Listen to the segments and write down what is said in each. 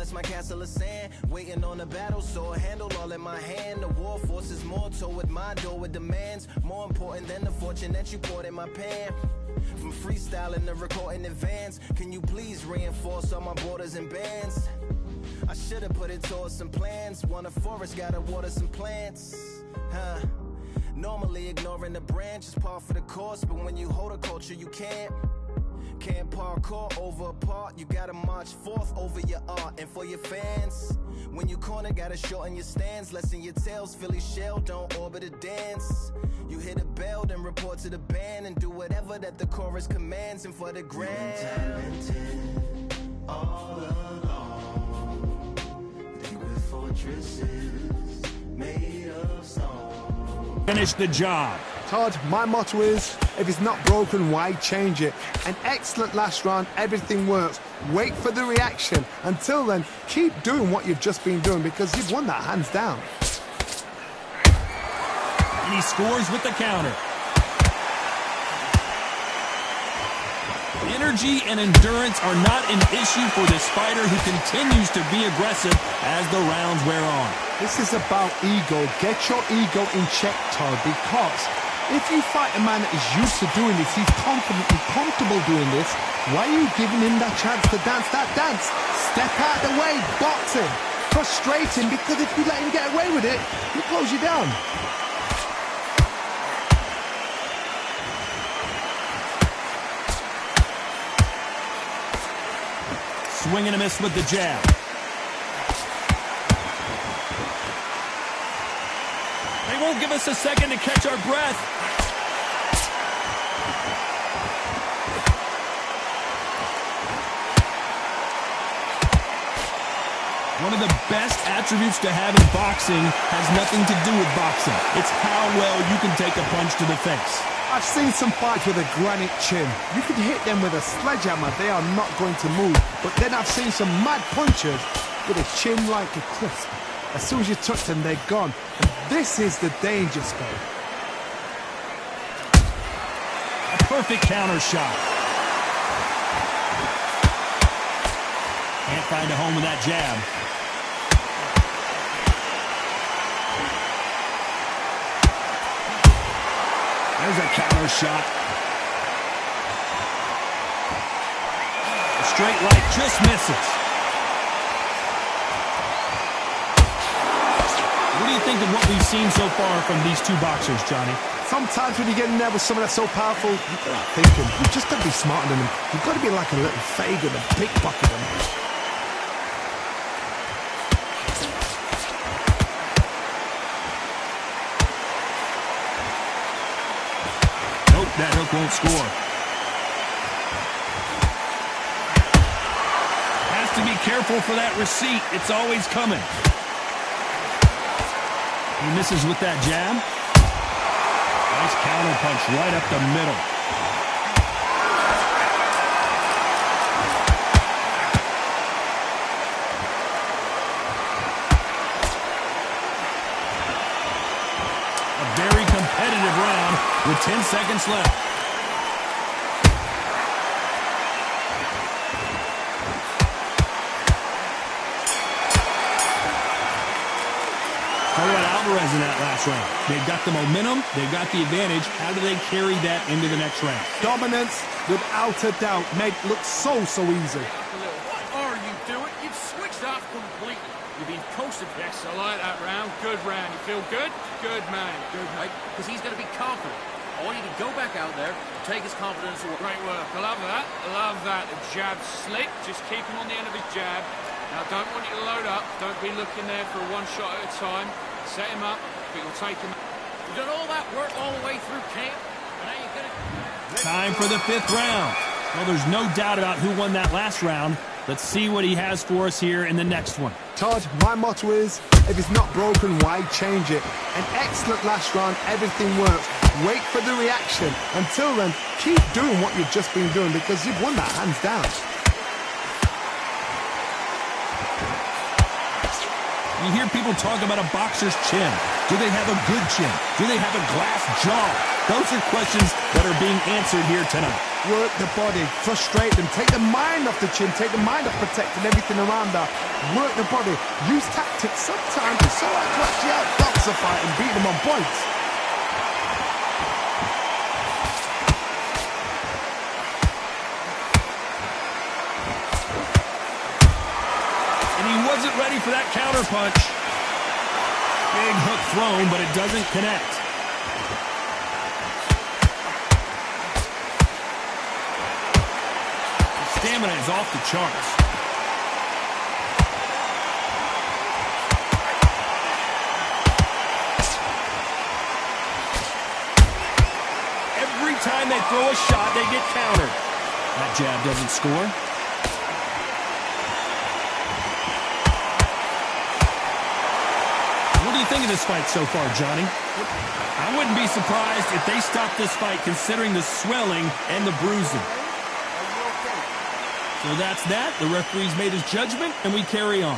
rest my castle of sand, waiting on a battle, so a handle all in my hand. The war forces more toward my door with demands, more important than the fortune that you poured in my pan. From freestyling to recording in advance, can you please reinforce all my borders and bands? I should've put it towards some plans. Want a forest, gotta water some plants. Normally ignoring the branch is par for the course, but when you hold a culture you can't parkour over a part. You gotta march forth over your art. And for your fans, when you corner, gotta shorten your stance, lessen your tails, Philly shell, don't orbit a dance. You hit a bell, then report to the band, and do whatever that the chorus commands. And for the grand, talented all along, they were fortresses made of stone. Finish the job. Todd, my motto is, if it's not broken, why change it? An excellent last round, everything works. Wait for the reaction. Until then, keep doing what you've just been doing, because you've won that hands down. And he scores with the counter. Energy and endurance are not an issue for this fighter, who continues to be aggressive as the rounds wear on. This is about ego. Get your ego in check, Todd, because if you fight a man that is used to doing this, he's confident and comfortable doing this, why are you giving him that chance to dance that dance? Step out of the way, box him. Frustrate him, because if you let him get away with it, he'll close you down. Swing and a miss with the jab. They won't give us a second to catch our breath. One of the best attributes to have in boxing has nothing to do with boxing. It's how well you can take a punch to the face. I've seen some fights with a granite chin. You could hit them with a sledgehammer, they are not going to move. But then I've seen some mad punchers with a chin like a cliff. As soon as you touch them, they're gone. And this is the danger spot. A perfect counter shot. Can't find a home with that jab. There's a counter shot. A straight right just misses. What do you think of what we've seen so far from these two boxers, Johnny? Sometimes when you get in there with someone that's so powerful, you've got to think him. You've just got to be smarter than him. You've got to be like a little Fagin and pickpocket him. That hook won't score. Has to be careful for that receipt. It's always coming. He misses with that jab. Nice counter punch right up the middle. A very competitive round with 10 seconds left. How about Alvarez in that last round? They've got the momentum, they've got the advantage. How do they carry that into the next round? Dominance, without a doubt, made it look so easy. What are you doing? You've switched off completely. You've been coasted. Yes, I like that round. Good round. You feel good? Good, man. Good, mate. Because he's going to be confident. I want you to go back out there and take his confidence away. Great work. I love that. I love that. The jab slick. Just keep him on the end of his jab. Now, don't want you to load up. Don't be looking there for one shot at a time. Set him up, but you'll take him. You've done all that work all the way through camp, and now you're going to... Time for the 5th round. Well, there's no doubt about who won that last round. Let's see what he has for us here in the next one. Todd, my motto is, if it's not broken, why change it? An excellent last round, everything works. Wait for the reaction. Until then, keep doing what you've just been doing, because you've won that hands down. You hear people talk about a boxer's chin. Do they have a good chin? Do they have a glass jaw? Those are questions that are being answered here tonight. Work the body, frustrate them, take the mind off the chin, take the mind off protecting everything around that. Work the body, use tactics. Sometimes it's all right to actually outbox a fight and beat them on points. Wasn't ready for that counter punch. Big hook thrown, but it doesn't connect. His stamina is off the charts. Every time they throw a shot, they get countered. That jab doesn't score. What do you think of this fight so far, Johnny? I wouldn't be surprised if they stop this fight considering the swelling and the bruising. So that's that. The referee's made his judgment, and we carry on.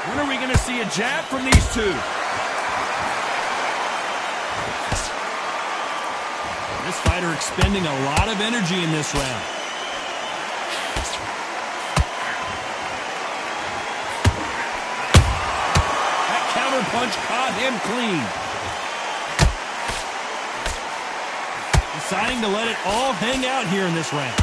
When are we going to see a jab from these two? This fighter expending a lot of energy in this round. That counter punch caught him clean. Deciding to let it all hang out here in this round.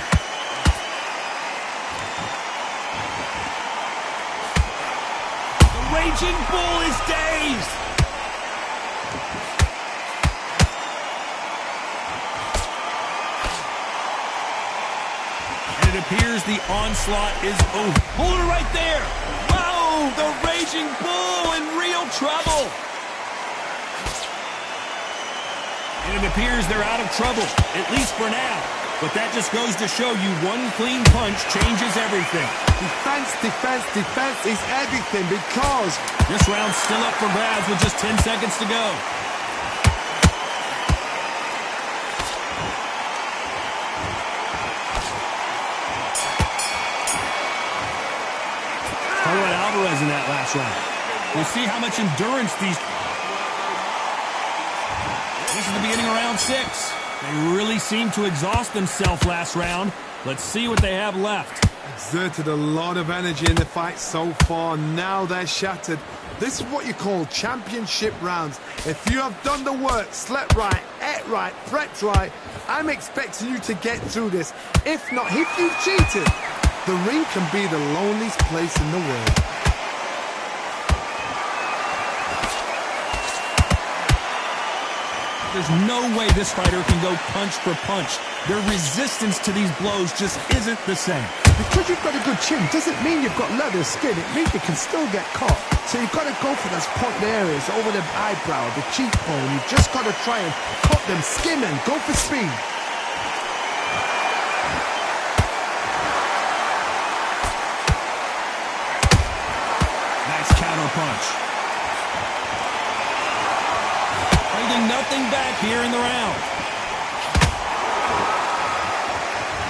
The Raging Bull is dazed. It appears the onslaught is over. Hold it right there. Wow, the Raging Bull in real trouble. And it appears they're out of trouble, at least for now. But that just goes to show you one clean punch changes everything. Defense, defense, defense is everything because this round's still up for grabs with just 10 seconds to go. Alvarez in that last round. We'll see how much endurance these... This is the beginning of round 6. They really seemed to exhaust themselves last round. Let's see what they have left. Exerted a lot of energy in the fight so far. Now they're shattered. This is what you call championship rounds. If you have done the work, slept right, ate right, prepped right, I'm expecting you to get through this. If not, if you've cheated, the ring can be the loneliest place in the world. There's no way this fighter can go punch for punch. Their resistance to these blows just isn't the same. Because you've got a good chin doesn't mean you've got leather skin. It means you can still get caught. So you've got to go for those point areas over the eyebrow, the cheekbone. You've just got to try and cut them, skim and go for speed. Nice counter punch. Holding nothing back here in the round.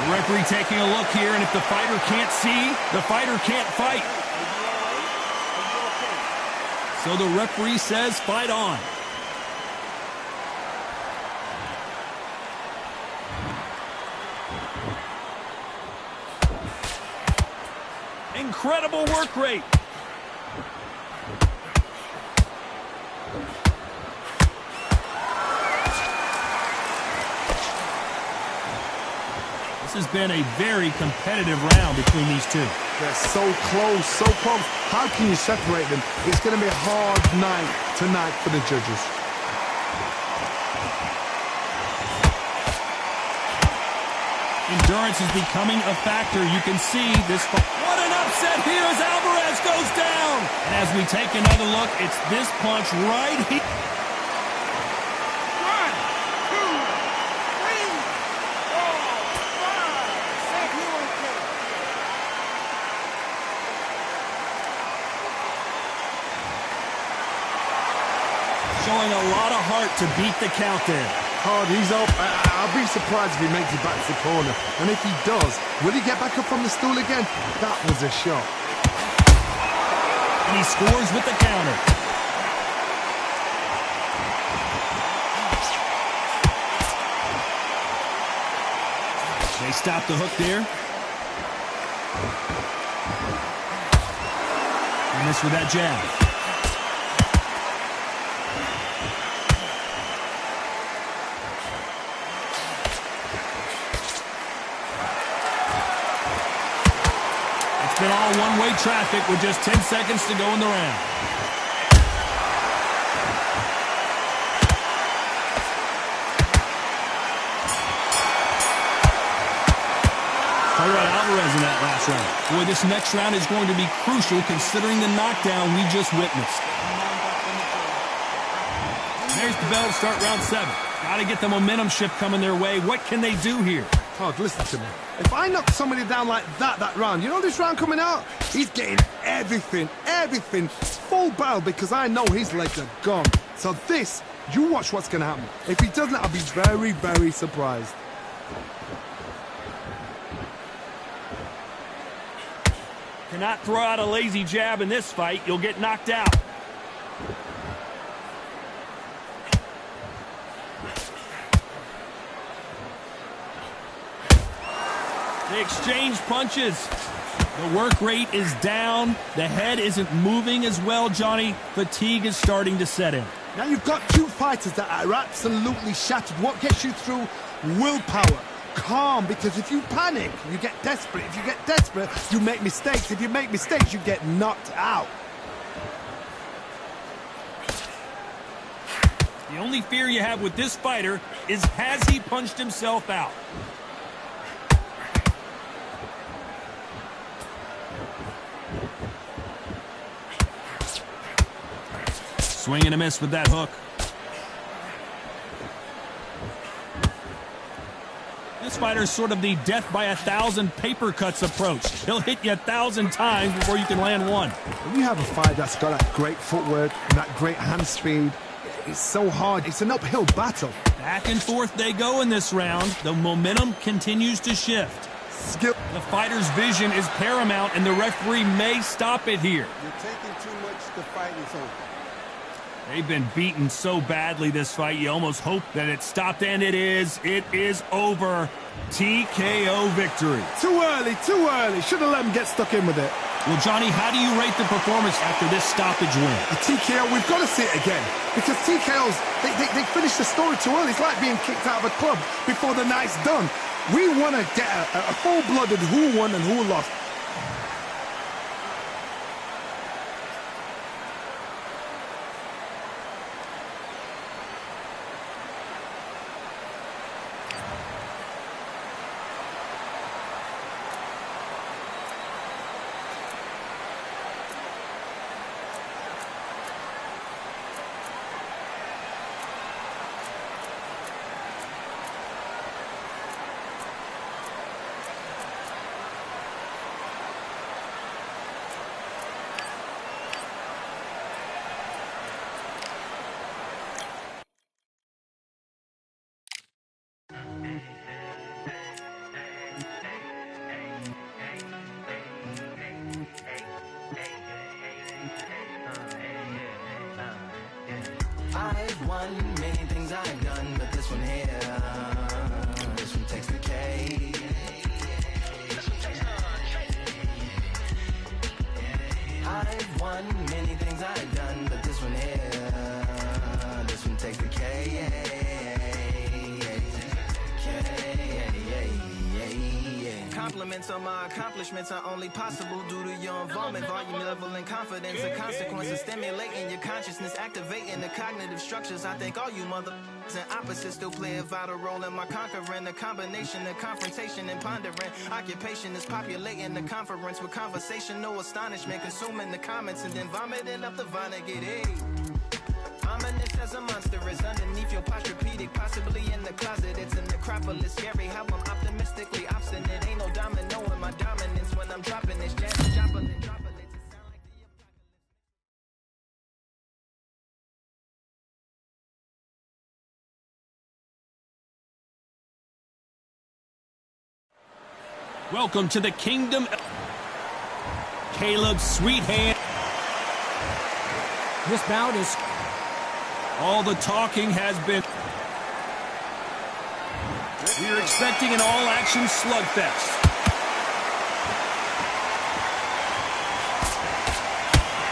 The referee taking a look here, and if the fighter can't see, the fighter can't fight. So the referee says fight on. Incredible work rate. This has been a very competitive round between these two. They're so close, so close. How can you separate them? It's going to be a hard night tonight for the judges. Endurance is becoming a factor. You can see this. What an upset here as Alvarez goes down. And as we take another look, it's this punch right here. Showing a lot of heart to beat the count there. Hard, he's up. I'll be surprised if he makes it back to the corner. And if he does, will he get back up from the stool again? That was a shot. And he scores with the counter. They stop the hook there. And miss with that jab. It's been all one-way traffic with just 10 seconds to go in the round. Alvarez in that last round. Boy, this next round is going to be crucial considering the knockdown we just witnessed. There's the bell to start round 7. Got to get the momentum shift coming their way. What can they do here? Todd, listen to me. If I knock somebody down like that round, you know this round coming out? He's getting everything, full barrel because I know his legs are gone. So this, you watch what's going to happen. If he doesn't, I'll be very, very surprised. Cannot throw out a lazy jab in this fight. You'll get knocked out. They exchange punches. The work rate is down. The head isn't moving as well, Johnny. Fatigue is starting to set in. Now you've got two fighters that are absolutely shattered. What gets you through? Willpower. Calm, because if you panic, you get desperate. If you get desperate, you make mistakes. If you make mistakes, you get knocked out. The only fear you have with this fighter is has he punched himself out? Swing and a miss with that hook. This fighter's sort of the death by 1,000 paper cuts approach. He'll hit you 1,000 times before you can land one. When you have a fight that's got that great footwork and that great hand speed, it's so hard. It's an uphill battle. Back and forth they go in this round. The momentum continues to shift. Skill. The fighter's vision is paramount, and the referee may stop it here. You're taking too much. The fight is over. They've been beaten so badly this fight, you almost hope that it stopped, and it is. It is over. TKO victory. Too early, too early. Should have let him get stuck in with it. Well, Johnny, how do you rate the performance after this stoppage win? A TKO, we've got to see it again. Because TKOs, they finish the story too early. It's like being kicked out of a club before the night's done. We want to get a full-blooded who won and who lost. I've won many things I've done, but this one here, this one takes the cake. I've won many things I've done, but this one here, this one takes the cake. Compliments on my accomplishments are only possible due to your involvement, volume, level, and confidence. The consequences stimulating your consciousness, activating the cognitive structures. I think all you mother and opposites still play a vital role in my conquering. The combination of confrontation and pondering. Occupation is populating the conference with conversational astonishment, consuming the comments and then vomiting up the Vonnegut. Hey. Ominous as a monster is underneath your posturepedic, possibly in the closet. It's a necropolis, scary how I'm optimistically obstinate. Ain't no domino in my dominance when I'm dropping this jazz. Welcome to the kingdom. Caleb's sweet hand. This bout is... All the talking has been... We're expecting an all-action slugfest.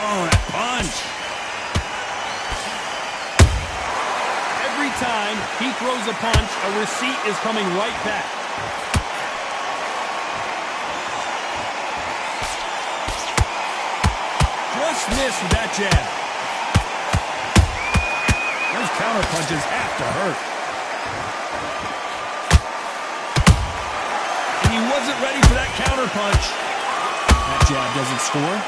Oh, that punch. Every time he throws a punch, a receipt is coming right back. Just missed with that jab. Those counter punches have to hurt. And he wasn't ready for that counter punch. That jab doesn't score.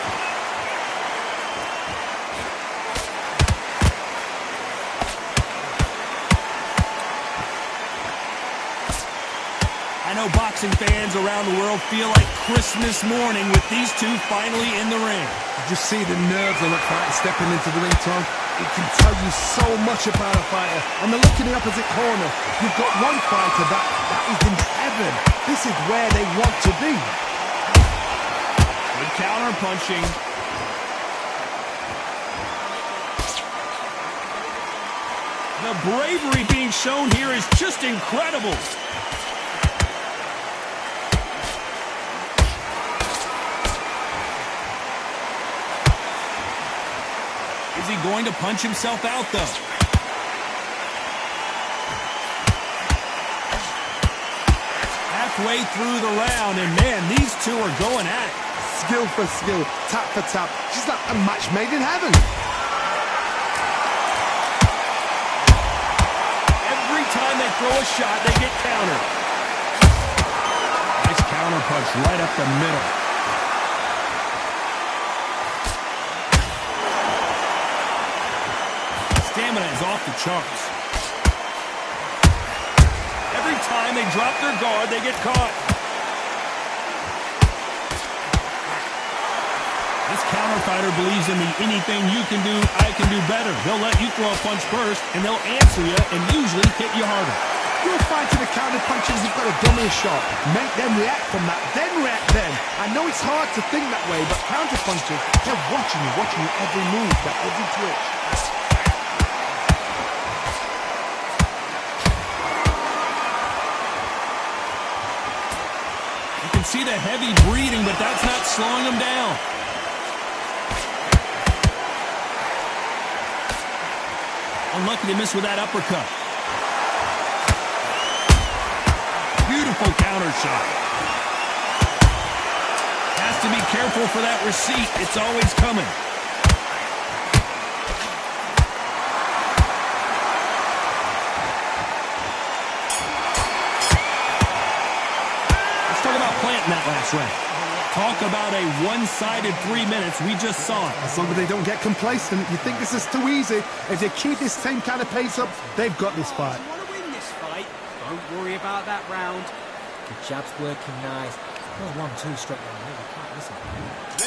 I know boxing fans around the world feel like Christmas morning with these two finally in the ring. You just see the nerves on the fighter stepping into the ring, Tom. It can tell you so much about a fighter. And the look in the opposite corner. You've got one fighter that is in heaven. This is where they want to be. Good counter punching. The bravery being shown here is just incredible. Is he going to punch himself out, though? Halfway through the round, and man, these two are going at it. Skill for skill, tap for tap. Just like a match made in heaven. Every time they throw a shot, they get countered. Nice counter punch right up the middle. Stamina is off the charts. Every time they drop their guard, they get caught. This counter fighter believes in the anything you can do, I can do better. They'll let you throw a punch first, and they'll answer you and usually hit you harder. You're fighting the counter punches, you've got a dummy shot. Make them react from that, then react then. I know it's hard to think that way, but counter punches, they're watching you every move, that every twitch. You can see the heavy breathing, but that's not slowing him down. Unlucky to miss with that uppercut. Beautiful counter shot. Has to be careful for that receipt. It's always coming. Let's talk about planting that last round. Talk about a one-sided 3 minutes. We just saw it. As long as they don't get complacent, you think this is too easy. If they keep this same kind of pace up, they've got this fight. You want to win this fight? Don't worry about that round. The jab's working nice. Well, 1-2 straight down there. You can't listen.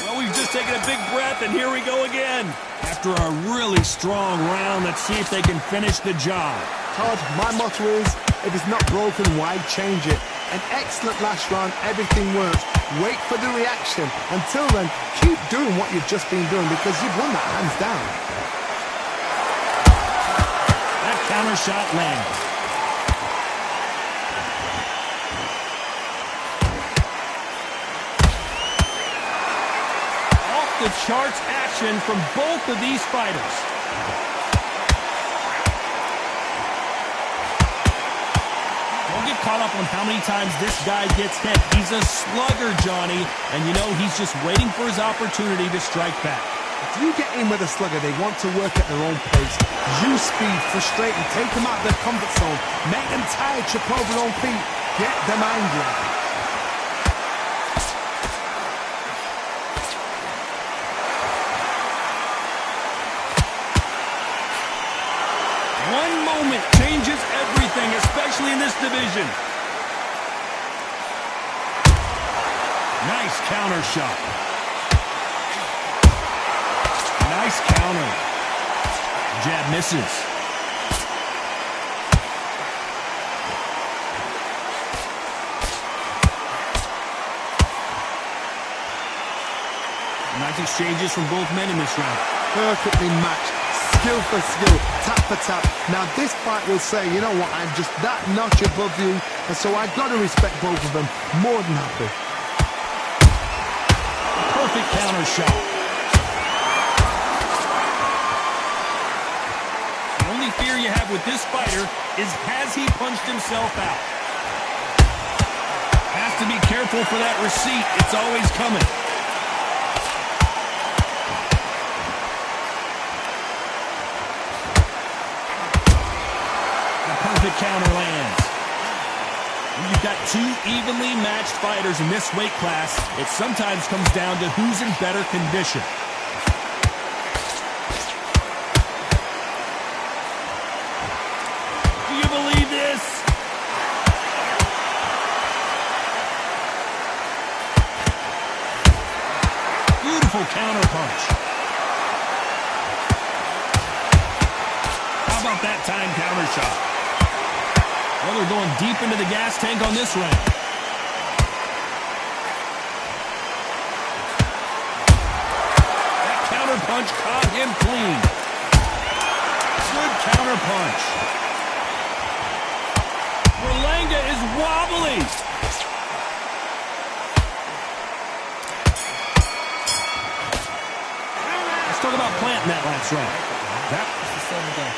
Well, we've just taken a big breath, and here we go again. After a really strong round, let's see if they can finish the job. Todd, my motto is, if it's not broken, why change it? An excellent last round, everything works. Wait for the reaction. Until then, keep doing what you've just been doing because you've won that hands down. That counter shot lands. Off the charts action from both of these fighters. Don't get caught up on how many times this guy gets hit. He's a slugger, Johnny, and you know he's just waiting for his opportunity to strike back. If you get in with a slugger, they want to work at their own pace. Use speed, frustrate them, take them out of their comfort zone, make them tired, trip over their own feet, get them angry. One moment changes everything, especially in this division. Nice counter shot. Nice counter. Jab misses. Nice exchanges from both men in this round. Perfectly matched. Skill for skill, tap for tap. Now this fight will say, you know what, I'm just that notch above you, and so I've got to respect both of them. More than happy. Perfect counter shot. The only fear you have with this fighter is, has he punched himself out? Has to be careful for that receipt. It's always coming. The counter lands. When you've got two evenly matched fighters in this weight class, it sometimes comes down to who's in better condition. Do you believe this? Beautiful counter punch. How about that time counter shot? Well, they're going deep into the gas tank on this round. That counter punch caught him clean. Good counter punch. Berlanga is wobbly. Let's talk about planting that last round. It's the same again.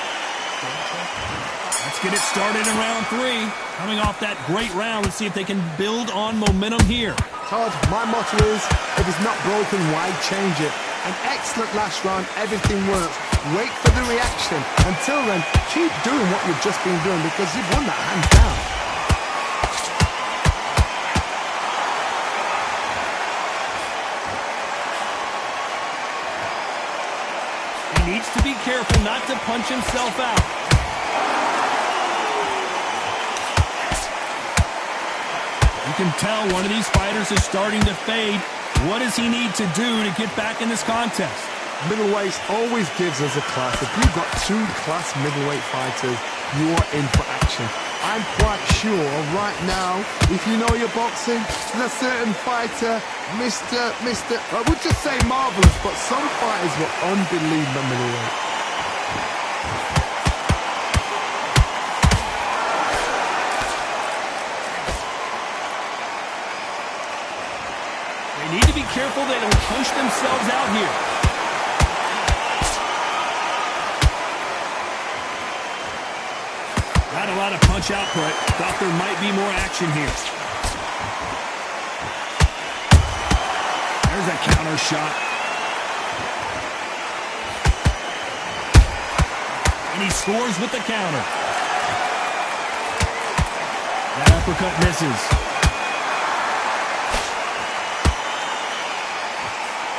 Let's get it started in round 3. Coming off that great round, let's see if they can build on momentum here. Todd, my motto is, if it's not broken, why change it? An excellent last round, everything works. Wait for the reaction. Until then, keep doing what you've just been doing because you've won that hands down. He needs to be careful not to punch himself out. You can tell one of these fighters is starting to fade. What does he need to do to get back in this contest? Middleweight always gives us a class. If you've got two class middleweight fighters, you are in for action. I'm quite sure right now, if you know your boxing, there's a certain fighter, I would just say marvelous, but some fighters were unbelievable middleweight. They need to be careful they don't punch themselves out here. Not a lot of punch output. Thought there might be more action here. There's a counter shot. And he scores with the counter. That uppercut misses.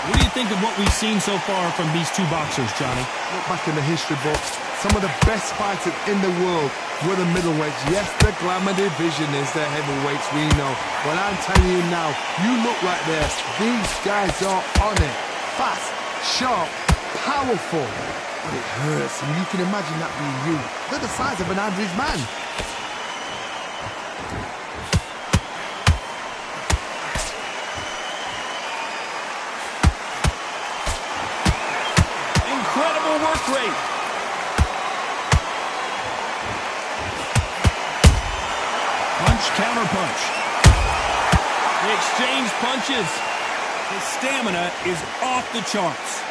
What do you think of what we've seen so far from these two boxers, Johnny? Look back in the history books. Some of the best fighters in the world were the middleweights. Yes, the glamour division is the heavyweights, we know. But I'm telling you now, you look right there. These guys are on it. Fast, sharp, powerful. But it hurts, and you can imagine that being you. They're the size of an average man. Incredible work rate. Punch, counter punch. They exchange punches. His stamina is off the charts.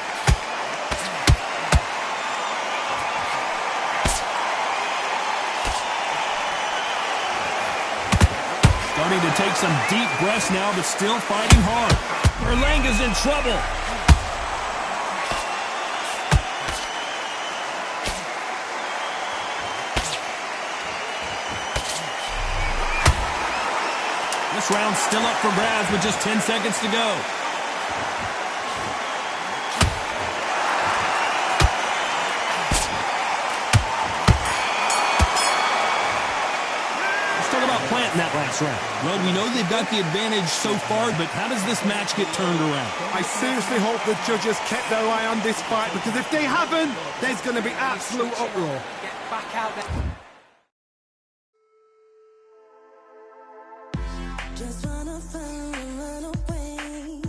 Starting to take some deep breaths now, but still fighting hard. Berlanga's in trouble. This round's still up for grabs with just 10 seconds to go. Let's talk about planting that last round. Well, we know they've got the advantage so far, but how does this match get turned around? I seriously hope the judges kept their eye on this fight, because if they haven't, there's going to be absolute uproar. Get back out there. Just wanna run away.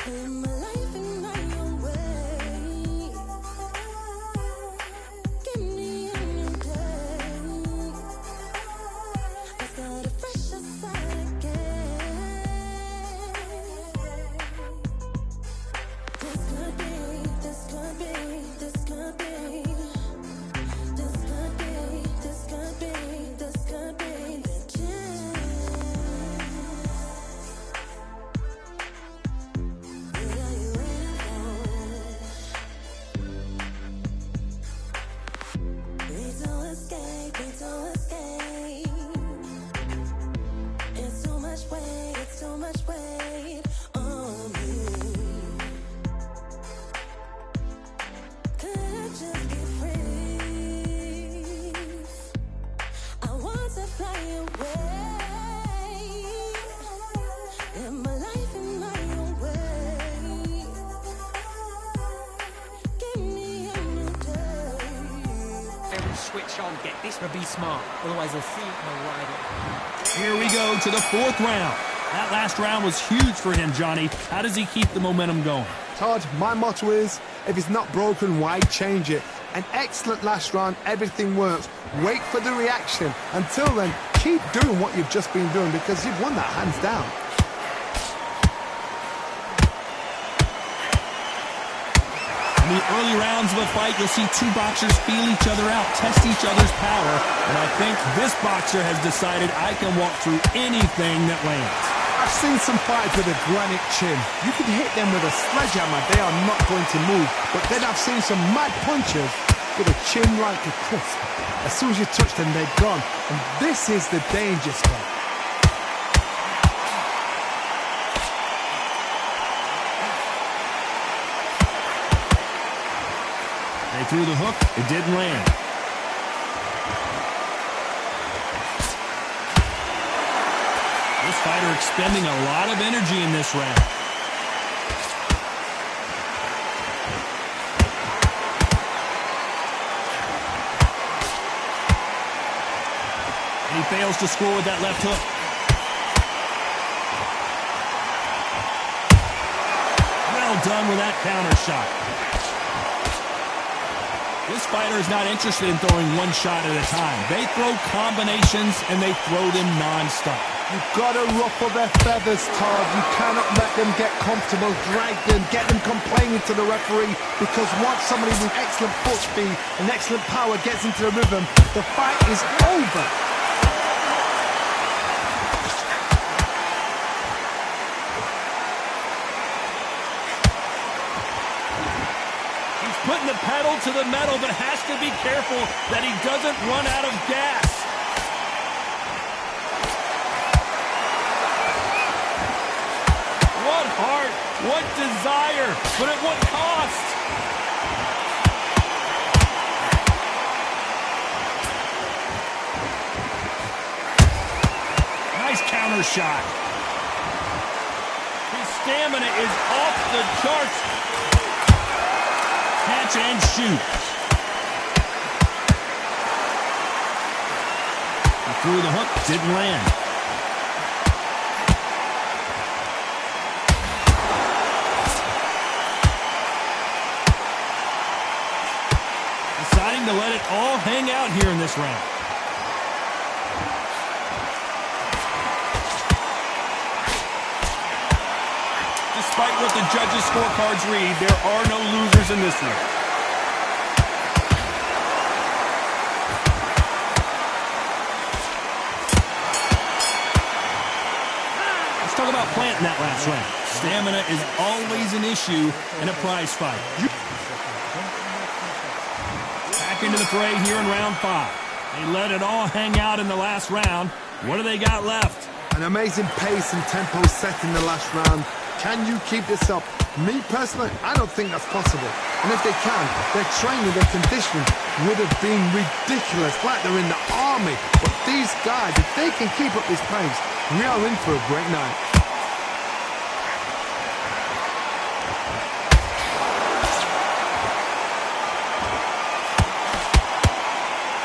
Live my life in my own way. Give me a new day. I start a fresh start again. This could be, this could be, this could be. This could be, this could be, this could be the chance. What are you waiting for? Need to escape, need to escape. It's too much weight, it's too much weight on me. Could I just get free? I want to fly away. Live my life in my own way. Give me a new day. Very switch on. Get this to be smart. Otherwise, they'll see it and they'll ride it. Here we go to the fourth round. That last round was huge for him, Johnny. How does he keep the momentum going? Todd, my motto is, if it's not broken, why change it? An excellent last round, everything works. Wait for the reaction. Until then, keep doing what you've just been doing because you've won that hands down. In the early rounds of a fight, you'll see two boxers feel each other out, test each other's power, and I think this boxer has decided I can walk through anything that lands. I've seen some fighters with a granite chin. You can hit them with a sledgehammer, they are not going to move. But then I've seen some mad punchers with a chin like a crisp. As soon as you touch them, they're gone. And this is the danger spot. They threw the hook, it didn't land. This fighter expending a lot of energy in this round. And he fails to score with that left hook. Well done with that counter shot. This fighter is not interested in throwing one shot at a time. They throw combinations and they throw them non-stop. You've got to ruffle their feathers, Todd. You cannot let them get comfortable, drag them, get them complaining to the referee, because once somebody with excellent foot speed and excellent power gets into the rhythm, the fight is over. He's putting the pedal to the metal, but has to be careful that he doesn't run out of gas. What heart, what desire, but at what cost? Nice counter shot. His stamina is off the charts. Catch and shoot. He threw the hook, didn't land. Deciding to let it all hang out here in this round. Despite what the judges' scorecards read, there are no losers in this one. Let's talk about planting that last round. Stamina is always an issue in a prize fight. Back into the fray here in round 5. They let it all hang out in the last round. What do they got left? An amazing pace and tempo set in the last round. Can you keep this up? Me personally, I don't think that's possible. And if they can, their training, their conditioning would have been ridiculous, like they're in the army. But these guys, if they can keep up this pace, we are in for a great night.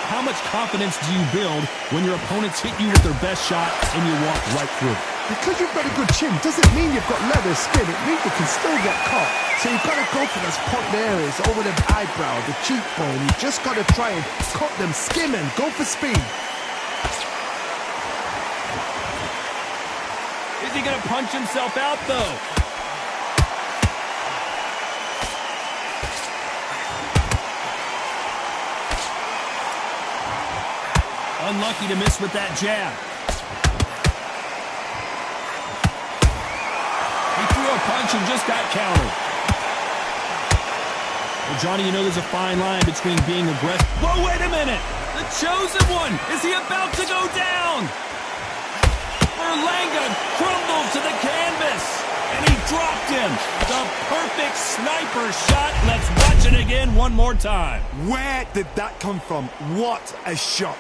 How much confidence do you build when your opponents hit you with their best shot and you walk right through it? Because you've got a good chin doesn't mean you've got leather skin. It means you can still get caught. So you've got to go for those point areas over the eyebrow, the cheekbone. You just got to try and cut them, skim and go for speed. Is he going to punch himself out, though? Unlucky to miss with that jab. He threw a punch and just got countered. Well, Johnny, you know there's a fine line between being aggressive. Whoa, wait a minute! The chosen one! Is he about to go down? Berlanga crumbled to the canvas, and he dropped him. The perfect sniper shot. Let's watch it again one more time. Where did that come from? What a shot.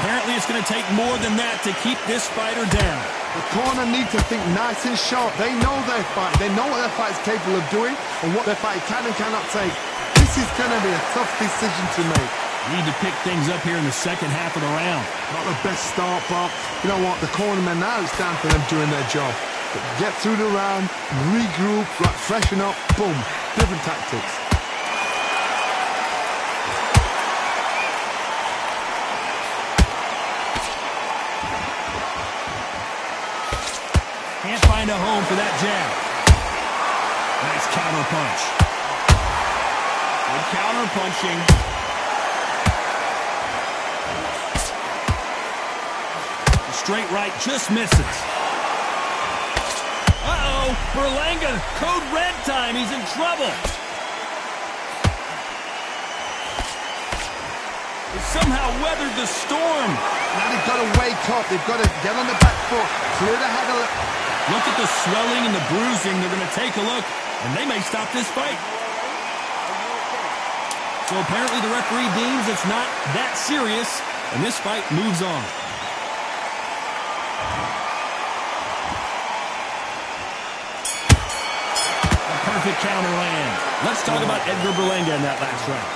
Apparently it's going to take more than that to keep this fighter down. The corner need to think nice and sharp. They know their fight. They know what their fight is capable of doing and what their fight can and cannot take. This is going to be a tough decision to make. Need to pick things up here in the second half of the round. Not the best start, but you know what? The cornermen now, it's time for them doing their job. But get through the round, regroup, right, freshen up, boom. Different tactics. Can't find a home for that jab. Nice counter punch. Good counter punching. The straight right just misses. Uh-oh, Berlanga, code red time. He's in trouble. He somehow weathered the storm. Now they've got to wake up. They've got to get on the back foot, clear the head a little. Look at the swelling and the bruising. They're going to take a look, and they may stop this fight. So apparently the referee deems it's not that serious, and this fight moves on. A perfect counter land. Let's talk about Edgar Berlanga in that last round.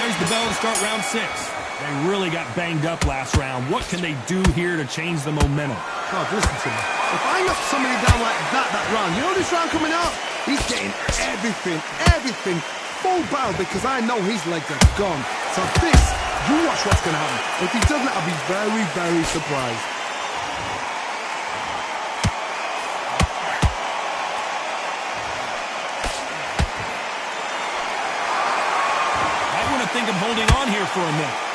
There's the bell to start round 6. They really got banged up last round. What can they do here to change the momentum? God, listen to me. If I knock somebody down like that round, you know this round coming up? He's getting everything full barrel because I know his legs are gone. So this, you watch what's going to happen. If he doesn't, I'll be very, very surprised. I want to think of holding on here for a minute.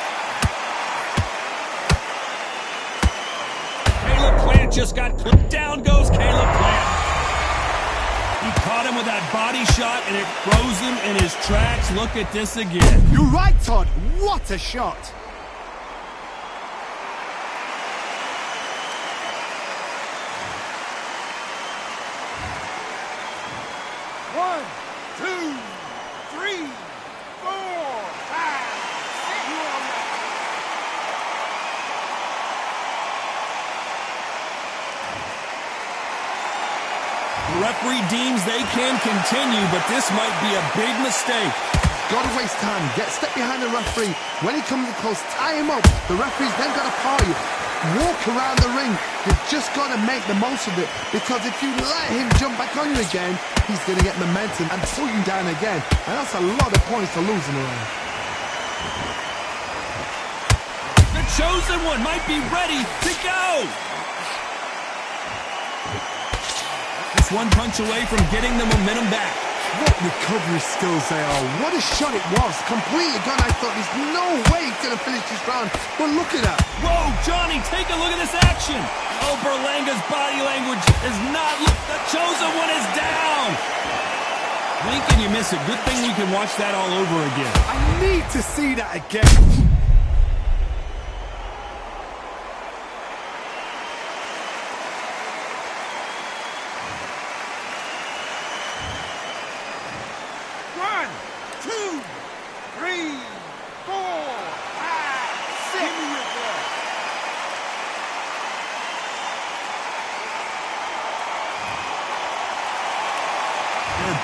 Just got clipped. Down goes Caleb Plant. He caught him with that body shot, and it froze him in his tracks. Look at this again. You're right, Todd. What a shot. One, two, three, four, five, six. You on that? The referee deems they can continue, but this might be a big mistake. Gotta waste time. Step behind the referee. When he comes close, tie him up. The referee's then got to paw you. Walk around the ring. You've just got to make the most of it. Because if you let him jump back on you again, he's going to get momentum and pull you down again. And that's a lot of points to lose in a round. The chosen one might be ready to go. Just one punch away from getting the momentum back. What recovery skills they are. What a shot it was. Completely gone. I thought there's no way he's going to finish this round. But look at that. Whoa, Johnny, take a look at this action. Oh, Berlanga's body language is not... The chosen one is down. Blink and you miss it. Good thing we can watch that all over again. I need to see that again.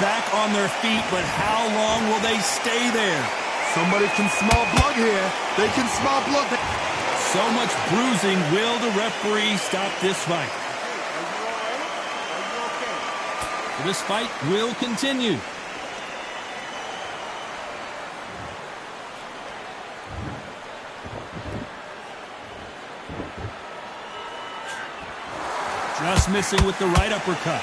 back on their feet, but how long will they stay there? Somebody can smell blood here. They can smell blood. So much bruising. Will the referee stop this fight? This fight will continue. Just missing with the right uppercut.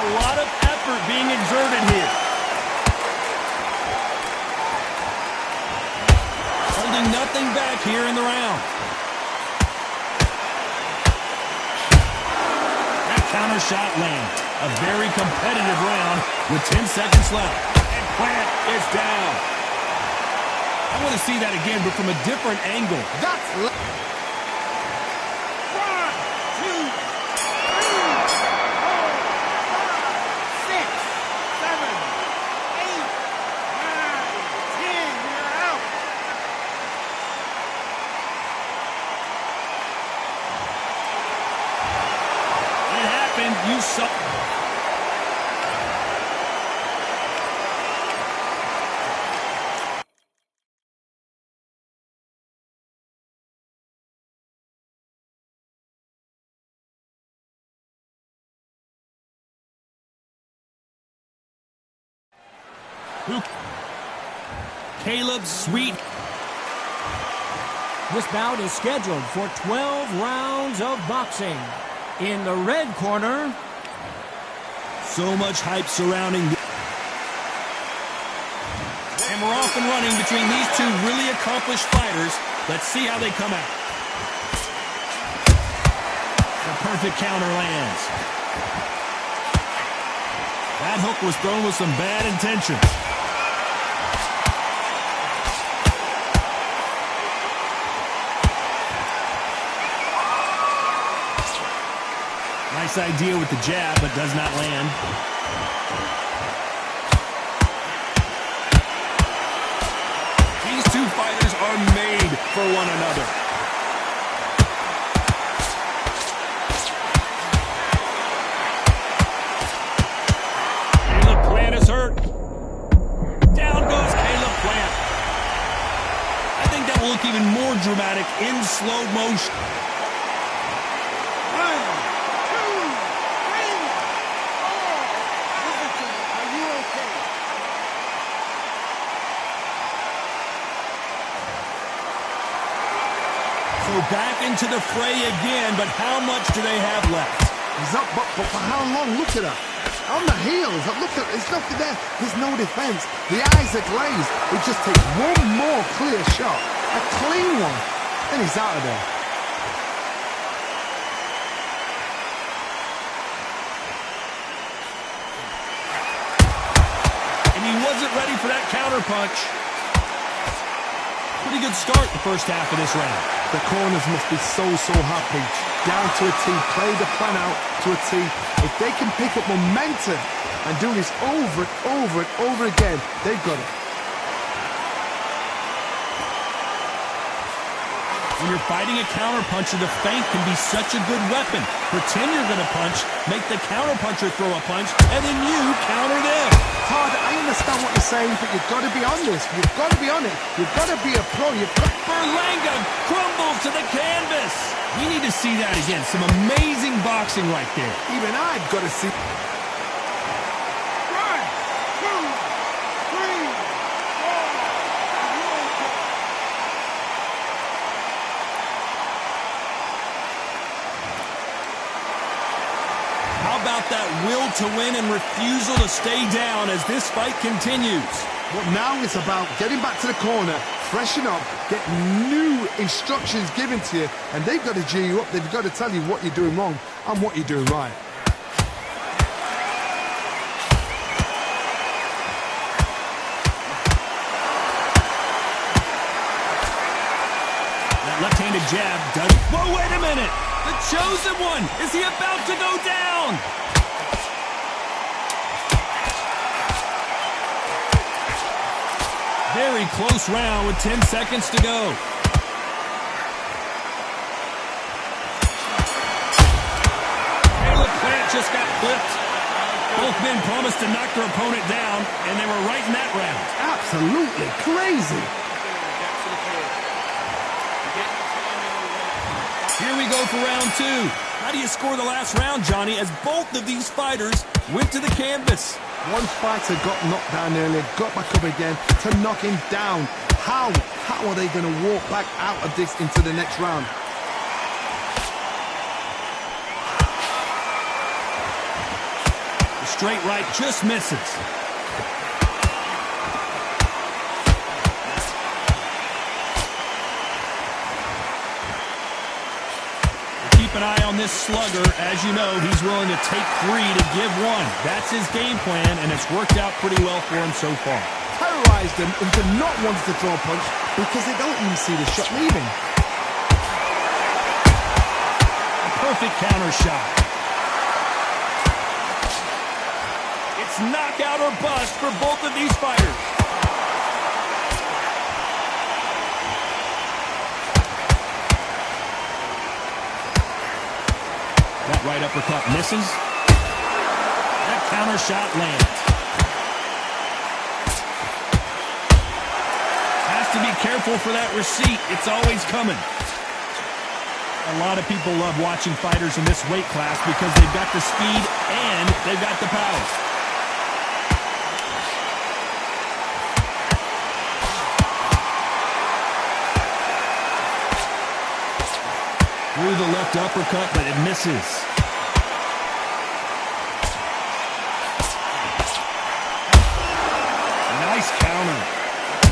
A lot of effort being exerted here. Holding nothing back here in the round. That counter shot lands. A very competitive round with 10 seconds left. And Plant is down. I want to see that again, but from a different angle. That's... 7, 8, 9, 10. You saw. Caleb Sweet. This bout is scheduled for 12 rounds of boxing. In the red corner, so much hype surrounding. And we're off and running between these two really accomplished fighters. Let's see how they come out. The perfect counter lands. That hook was thrown with some bad intentions. Nice idea with the jab, but does not land. These two fighters are made for one another. Caleb Plant is hurt. Down goes Caleb Plant. I think that will look even more dramatic in slow motion. So back into the fray again, but how much do they have left? He's up, but for how long? Look at her. On the heels. Look at, there's nothing there. There's no defense. The eyes are glazed. It just takes one more clear shot. A clean one. Then he's out of there. And he wasn't ready for that counter punch. Pretty good start the first half of this round. The corners must be so happy. Down to a T, play the plan out to a T. If they can pick up momentum and do this over and over and over again, they've got it. When you're fighting a counterpuncher, the feint can be such a good weapon. Pretend you're going to punch, make the counterpuncher throw a punch, and then you counter them. Hard, I understand what you're saying, but you've got to be on this. You've got to be on it. You've got to be a pro. You've got... Berlanga crumbles to the canvas. We need to see that again. Some amazing boxing right there. Even I've got to see... 1, 2, 3, 4. How about that will to win and refusal to stay down as this fight continues? But now it's about getting back to the corner, freshen up, get new instructions given to you, and they've got to G you up. They've got to tell you what you're doing wrong and what you're doing right. That left-handed jab does... Whoa, wait a minute! The chosen one! Is he about to go down? Very close round with 10 seconds to go. Both men promised to knock their opponent down, and they were right in that round. Absolutely crazy. Here we go for round two. How do you score the last round, Johnny, as both of these fighters went to the canvas? One fighter got knocked down earlier, got back up again to knock him down. How are they going to walk back out of this into the next round? The straight right just misses. Keep an eye on this slugger. As you know, he's willing to take 3 to give 1. That's his game plan, and it's worked out pretty well for him so far. Terrorized them into not wanting to throw a punch because they don't even see the shot leaving. A perfect counter shot. It's knockout or bust for both of these fighters. That right uppercut misses. That counter shot lands. Has to be careful for that receipt. It's always coming. A lot of people love watching fighters in this weight class because they've got the speed and they've got the power. Through the left uppercut, but it misses. Nice counter.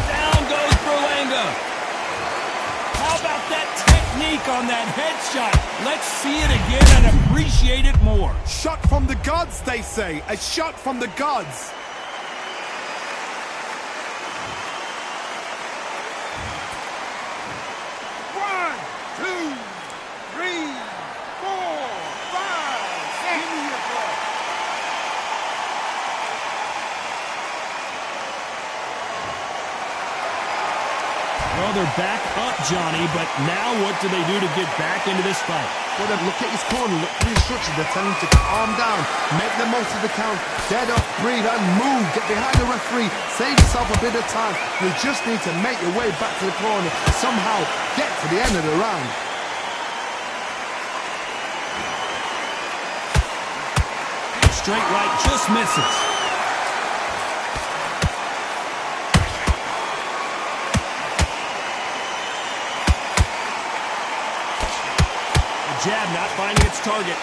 Down goes Berlanga. How about that technique on that headshot? Let's see it again and appreciate it more. Shot from the gods, they say. A shot from the gods. Well, they're back up, Johnny, but now what do they do to get back into this fight? Well, then look at his corner, look at the instructions. They're telling him to calm down, make the most of the count, get up, breathe, and move. Get behind the referee, save yourself a bit of time. You just need to make your way back to the corner, somehow get to the end of the round. Straight right just misses. Jab not finding its target.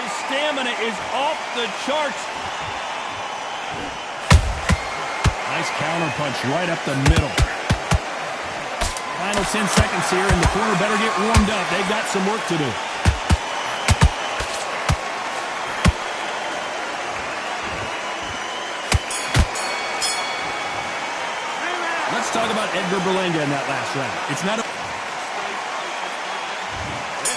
His stamina is off the charts. Nice counter punch right up the middle. Final 10 seconds here, and the corner better get warmed up. They've got some work to do. Let's talk about Edgar Berlanga in that last round. It's not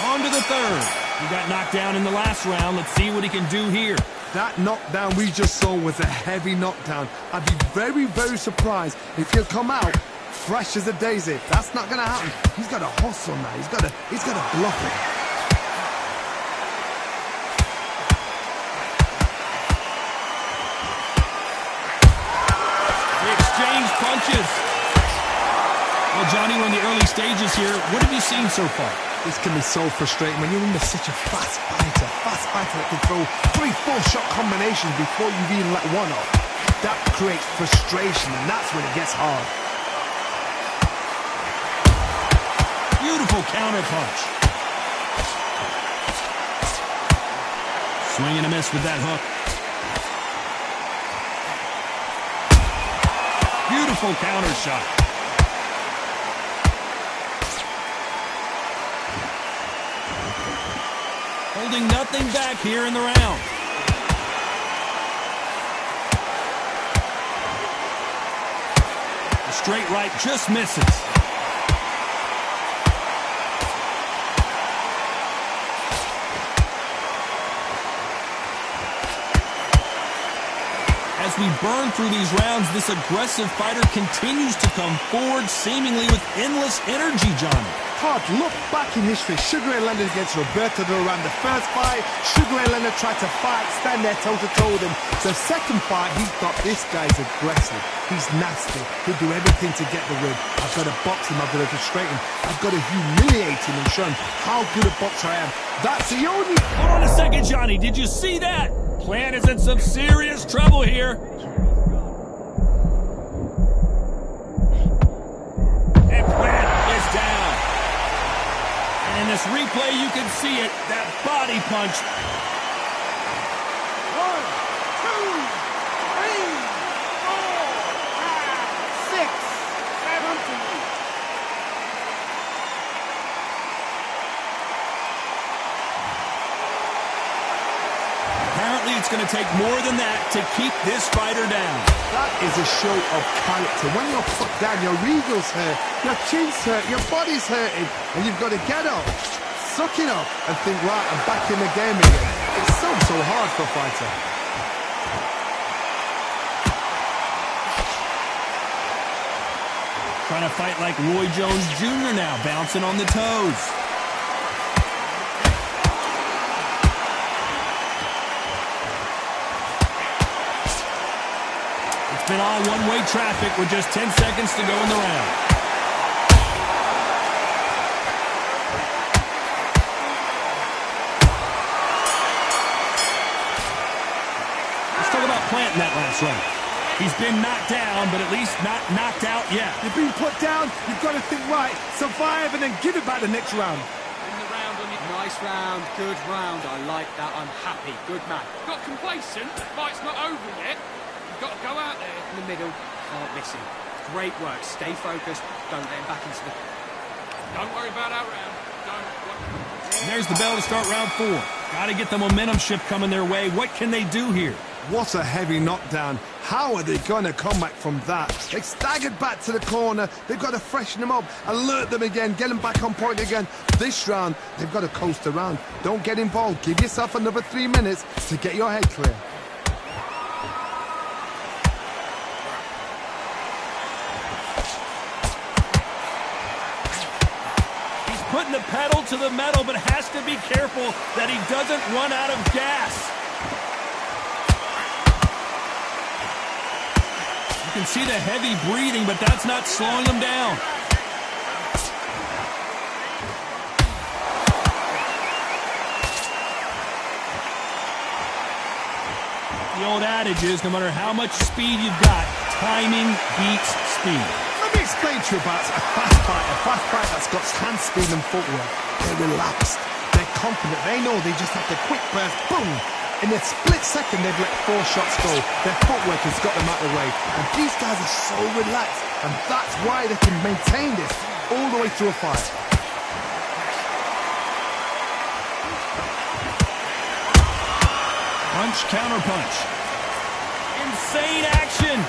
on to the third. He got knocked down in the last round. Let's see what he can do here. That knockdown we just saw was a heavy knockdown. I'd be very, very surprised if he'll come out fresh as a daisy. That's not going to happen. He's got to hustle now. He's got to bluff it. They exchange punches. Well, Johnny, we're in the early stages here. What have you seen so far? This can be so frustrating when you're under such a fast fighter that can throw 3-4 shot combinations before you've even let one off. That creates frustration, and that's when it gets hard. Beautiful counter punch. Swing and a miss with that hook. Beautiful counter shot. Holding nothing back here in the round. The straight right just misses. As we burn through these rounds, this aggressive fighter continues to come forward, seemingly with endless energy, Johnny. Todd, look back in history. Sugar Ray Leonard against Roberto Duran. The first fight, Sugar Ray Leonard tried to fight, stand there toe-to-toe with him. The second fight, he thought this guy's aggressive. He's nasty. He'll do everything to get the win. I've got to box him. I've got to frustrate him. I've got to humiliate him and show him how good a boxer I am. That's the only... Hold on a second, Johnny. Did you see that? Plant is in some serious trouble here. And Plant is down. And in this replay, you can see it. That body punch. 1, 2, 3, 4, 5, 6, 7. Apparently, it's going to take more than that to keep this fighter down. That is a show of character. When you're put down, your eagle's hurt, your chin's hurt, your body's hurting, and you've got to get up, suck it up, and think, right, I'm back in the game again. It's so hard for a fighter. Trying to fight like Roy Jones Jr. now, bouncing on the toes. It's been all one-way traffic with just 10 seconds to go in the round. Let's talk about Plant in that last round. He's been knocked down, but at least not knocked out yet. You've been put down, you've got to think right, survive, and then give it back the next round. In the round on your... Nice round, good round. I like that. I'm happy. Good man. Got complacent. The fight's not over yet. You've got to go out there. In the middle, can't miss him. Great work. Stay focused. Don't let him back into the... Don't worry about our round. Don't. And there's the bell to start round 4. Got to get the momentum shift coming their way. What can they do here? What a heavy knockdown. How are they going to come back from that? They staggered back to the corner. They've got to freshen them up, alert them again, get them back on point again. This round, they've got to coast around. Don't get involved. Give yourself another 3 minutes to get your head clear. He's putting the pedal to the metal, but has to be careful that he doesn't run out of gas. You can see the heavy breathing, but that's not slowing him down. The old adage is, no matter how much speed you've got, timing beats speed. Let me explain to you about a fast fight that's got hand speed and footwork. They're relaxed, they're confident, they know they just have to quick burst, boom! In a split second, they've let 4 shots go. Their footwork has got them out of the way. And these guys are so relaxed, and that's why they can maintain this all the way through a fight. Punch, counter punch. Insane action.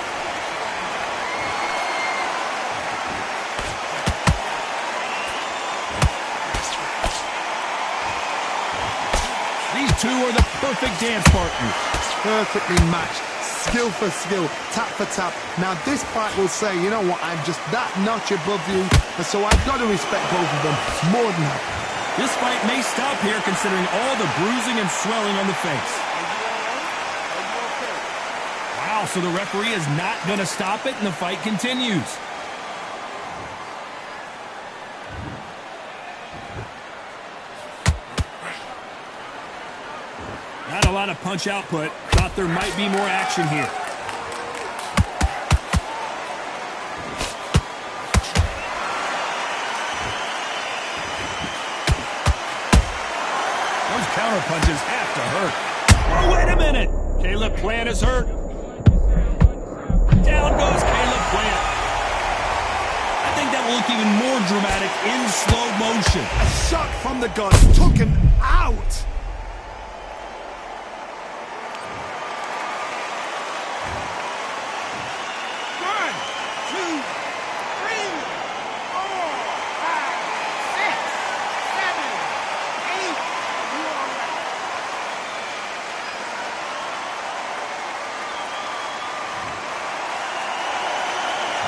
These two are the perfect dance partners. Perfectly matched, skill for skill, tap for tap. Now this fight will say, you know what, I'm just that notch above you, and so I've got to respect both of them more than that. This fight may stop here considering all the bruising and swelling on the face. Wow, so the referee is not going to stop it and the fight continues. Not a lot of punch output. Thought there might be more action here. Those counter punches have to hurt. Oh, wait a minute. Caleb Plant is hurt. Down goes Caleb Plant. I think that will look even more dramatic in slow motion. A shot from the gun took him out.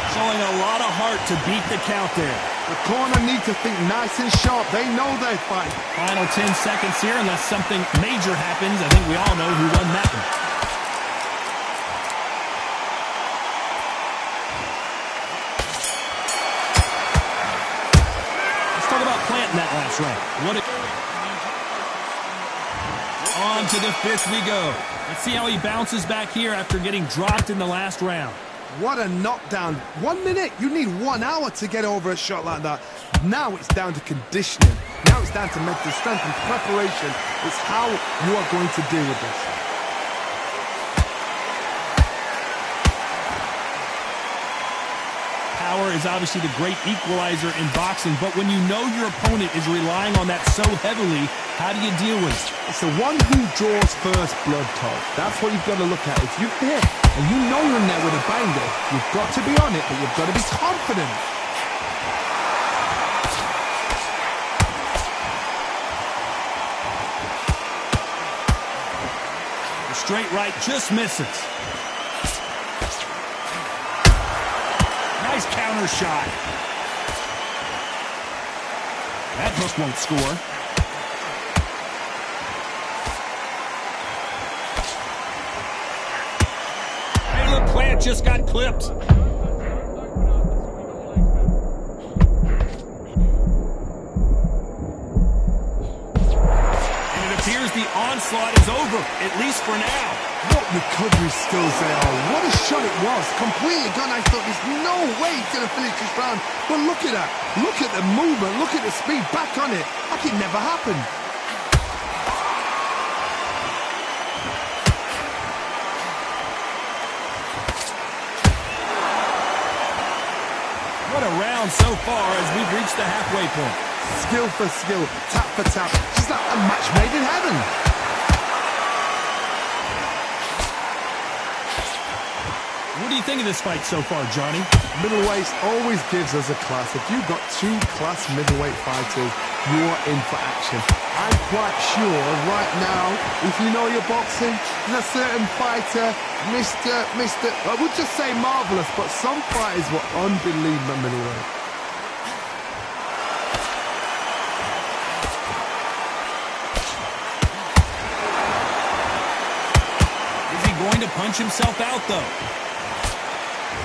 Showing a lot of heart to beat the count there. The corner need to think nice and sharp. They know they're fighting. Final 10 seconds here, unless something major happens. I think we all know who won that one. Let's talk about planting that last round. On to the fifth we go. Let's see how he bounces back here after getting dropped in the last round. What a knockdown. 1 minute. You need 1 hour to get over a shot like that. Now it's down to conditioning. Now it's down to mental strength and preparation. It's how you are going to deal with this. Power is obviously the great equalizer in boxing, but when you know your opponent is relying on that so heavily, how do you deal with it? It's the one who draws first blood, Todd. That's what you've got to look at. If you're there and you know you're in there with a banger, you've got to be on it, but you've got to be confident. The straight right just misses. Nice counter shot. That hook won't score. Caleb Plant just got clipped. And it appears the onslaught is over, at least for now. What recovery skills they are. What a shot it was. Completely gone. I thought there's no way he's going to finish this round. But look at that. Look at the movement. Look at the speed. Back on it. Like it never happened. What a round so far as we've reached the halfway point. Skill for skill. Tap for tap. Just like a match made in heaven. What do you think of this fight so far, Johnny? Middleweights always gives us a class. If you've got 2 class middleweight fighters, you are in for action. I'm quite sure right now, if you know your boxing, there's a certain fighter, Mr. I would just say marvelous, but some fighters were unbelievable middleweight. Is he going to punch himself out, though?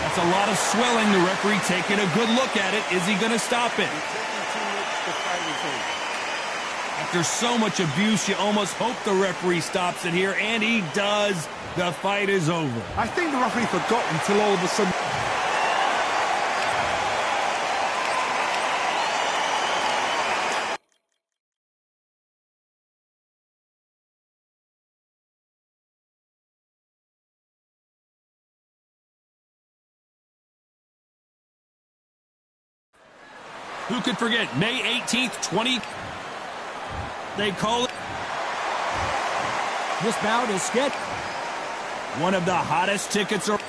That's a lot of swelling. The referee taking a good look at it. Is he going to stop it? After so much abuse, you almost hope the referee stops it here, and he does. The fight is over. I think the referee forgot until all of a sudden. Who could forget May 18th, 20... They call it... This bout is scheduled. One of the hottest tickets are...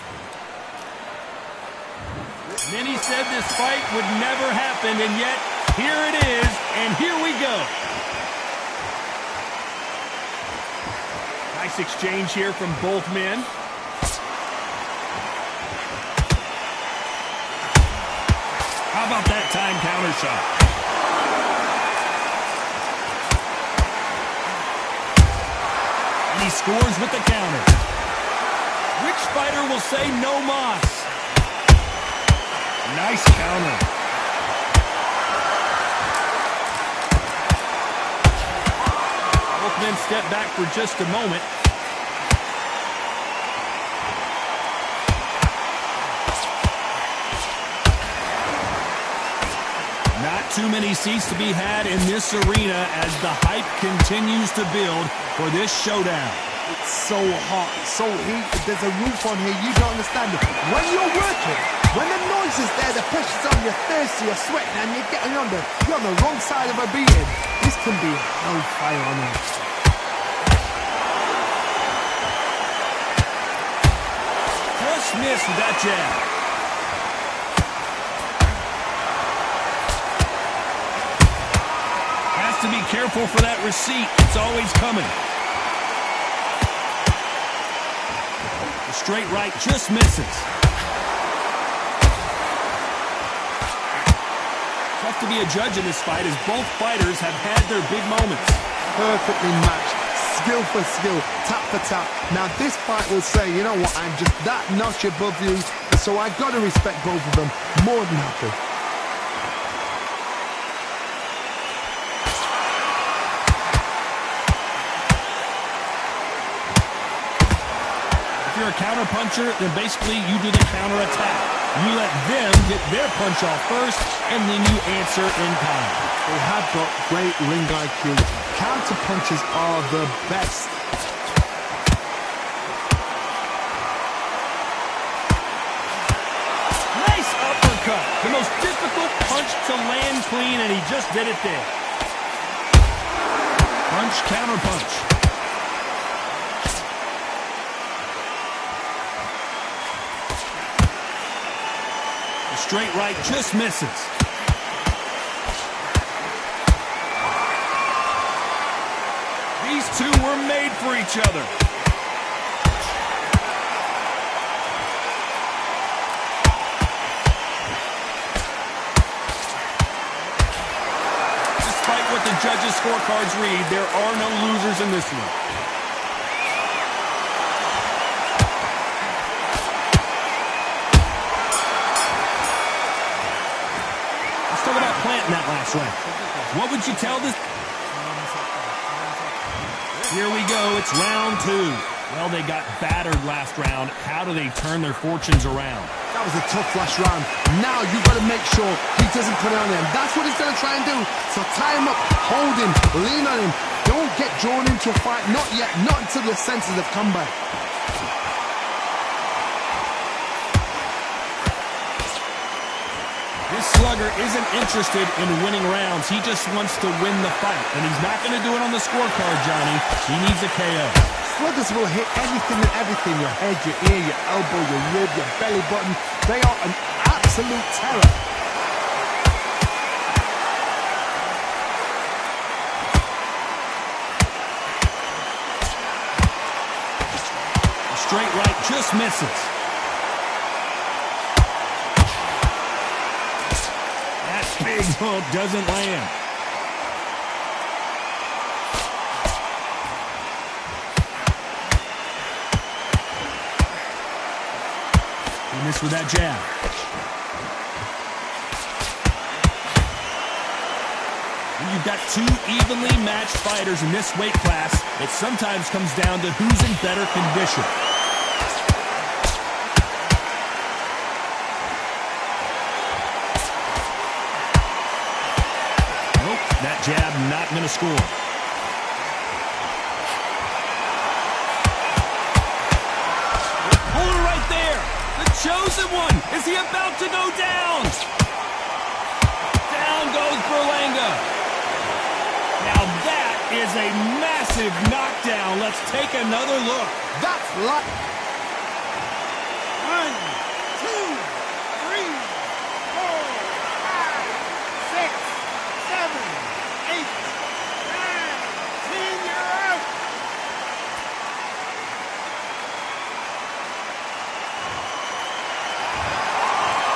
Many said this fight would never happen, and yet here it is, and here we go. Nice exchange here from both men. How about that time counter shot? And he scores with the counter. Which fighter will say no mas? Nice counter. Both men step back for just a moment. Not too many seats to be had in this arena as the hype continues to build for this showdown. It's so hot, so heated. There's a roof on here. You don't understand it. When you're working, when the noise is there, the pressure's on, you're thirsty, you're sweating, and you're on the wrong side of a beating. This can be hellfire on earth. Just missed with that jab. Has to be careful for that receipt. It's always coming. The straight right just misses. Tough to be a judge in this fight as both fighters have had their big moments. Perfectly matched, skill for skill, tap for tap. Now this fight will say, you know what, I'm just that notch above you, so I got to respect both of them more than happy. If you're a counter puncher, then basically you do the counter attack. You let them get their punch off first, and then you answer in kind. They have got great ring IQ. Counter punches are the best. Nice uppercut. The most difficult punch to land clean, and he just did it there. Punch, counter punch. The straight right just misses. These two were made for each other. Despite what the judges' scorecards read, there are no losers in this one. Let's talk about planting that last round. What would you tell this? Here we go, it's round two. Well, they got battered last round. How do they turn their fortunes around? That was a tough last round. Now you've got to make sure he doesn't put it on him. That's what he's going to try and do. So tie him up, hold him, lean on him. Don't get drawn into a fight. Not yet, not until your senses have come back. This slugger isn't interested in winning rounds. He just wants to win the fight. And he's not going to do it on the scorecard, Johnny. He needs a KO. Sluggers will hit anything and everything. Your head, your ear, your elbow, your rib, your belly button. They are an absolute terror. The straight right just misses. Big hook doesn't land. He missed with that jab. When you've got two evenly matched fighters in this weight class, it sometimes comes down to who's in better condition. That jab not going to score. Hold it right there. The chosen one. Is he about to go down? Down goes Berlanga. Now that is a massive knockdown. Let's take another look. That's like... 1, 2, 3, 4, 5, 6, 7, 8, 9, 10, you're out.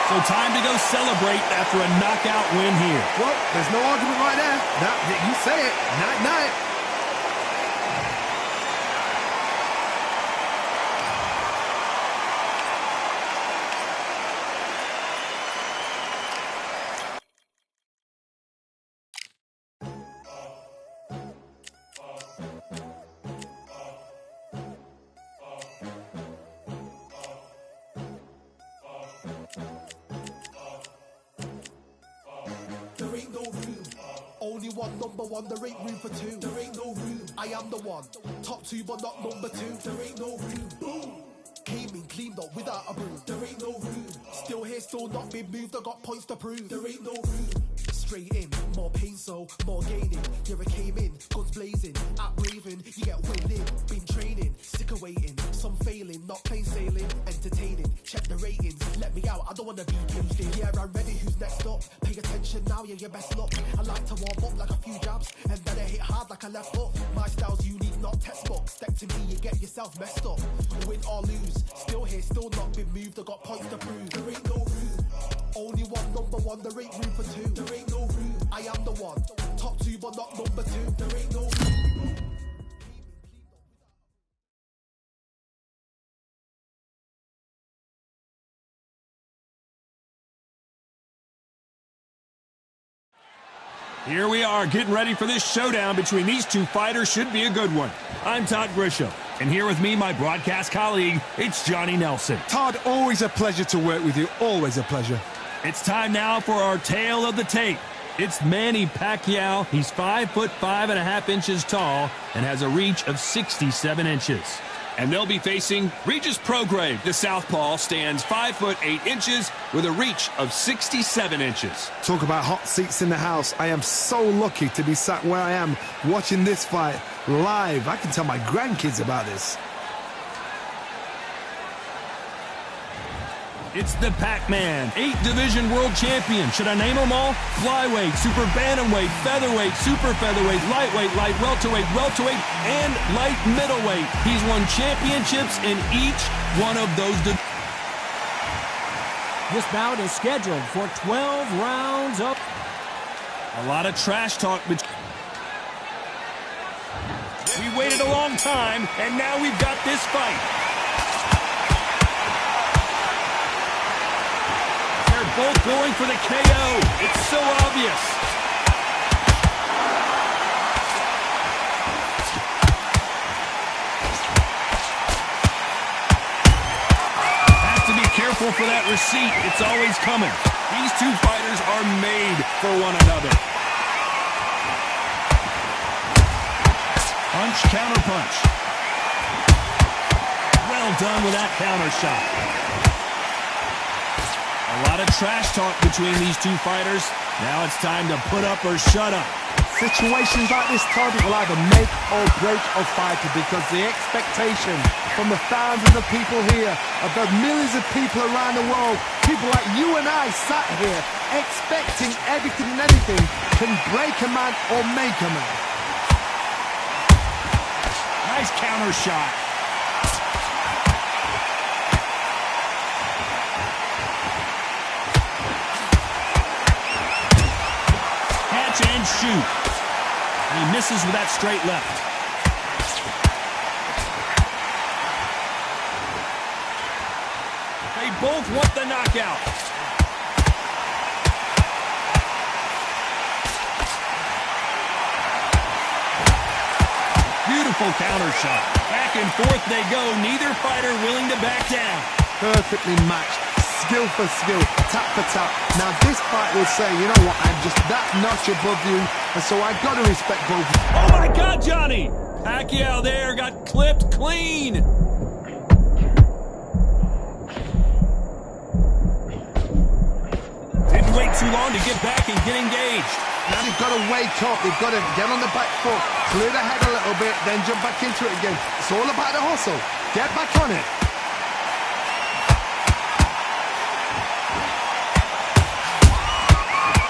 So time to go celebrate after a knockout win here. Well, there's no argument right there. You say it. Night-night. There ain't no room. Only one number one, there ain't room for two. There ain't no room. I am the one. Top two, but not number two. There ain't no room. Boom. Came in, cleaned up without a broom. There ain't no room. Still here, still not been moved. I got points to prove. There ain't no room. Straight in, more pain, so more gaining. Yeah, I came in, guns blazing, out braving. You get weighed in, been training, sick of waiting. Some failing, not plain sailing, entertaining. Check the ratings, let me out. I don't wanna be caged in. Yeah, I'm ready. Who's next up? Pay attention now, yeah, your best luck. I like to warm up like a few jabs, and then I hit hard like a left hook. My style's unique. not textbook. Step to me, you get yourself messed up. Win or lose, still here, still not been moved. I got points to prove. There ain't no room. Only one, number one. There ain't room for two. There ain't no room. I am the one. Top two, but not number two. There ain't no room. Here we are getting ready for this showdown between these two fighters. Should be a good one. I'm Todd Grisham, and here with me, my broadcast colleague, it's Johnny Nelson. Todd, always a pleasure to work with you. Always a pleasure. It's time now for our tale of the tape. It's Manny Pacquiao. He's 5 foot 5.5 tall and has a reach of 67 inches. And they'll be facing Regis Prograis. The southpaw stands 5 foot 8 inches with a reach of 67 inches. Talk about hot seats in the house. I am so lucky to be sat where I am watching this fight live. I can tell my grandkids about this. It's the Pac-Man, 8-division world champion. Should I name them all? Flyweight, super bantamweight, featherweight, super featherweight, lightweight, light welterweight, and light middleweight. He's won championships in each one of those. This bout is scheduled for 12 rounds up. A lot of trash talk. We waited a long time, and now we've got this fight. Both going for the KO. It's so obvious. Have to be careful for that receipt. It's always coming. These two fighters are made for one another. Punch, counter punch. Well done with that counter shot. A lot of trash talk between these two fighters. Now it's time to put up or shut up. Situations like this, Todd, will either make or break a fighter because the expectation from the fans and the people here, of the millions of people around the world, people like you and I sat here expecting everything and anything, can break a man or make a man. Nice counter shot. And shoot. He misses with that straight left. They both want the knockout. Beautiful counter shot. Back and forth they go. Neither fighter willing to back down. Perfectly matched. Skill for skill, tap for tap. Now this fight will say, you know what, I'm just that notch above you, and so I've got to respect both. Oh my God, Johnny! Pacquiao there got clipped clean. Didn't wait too long to get back and get engaged. Now they've got to wake up, they've got to get on the back foot, clear the head a little bit, then jump back into it again. It's all about the hustle. Get back on it.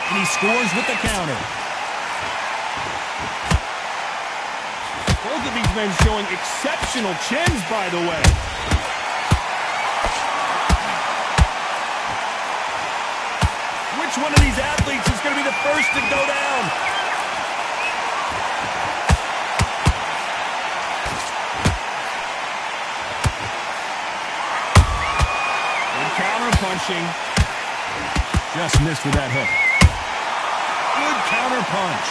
He scores with the counter. Both of these men showing exceptional chins, by the way. Which one of these athletes is going to be the first to go down? Good counter punching. Just missed with that hook. Good counter punch.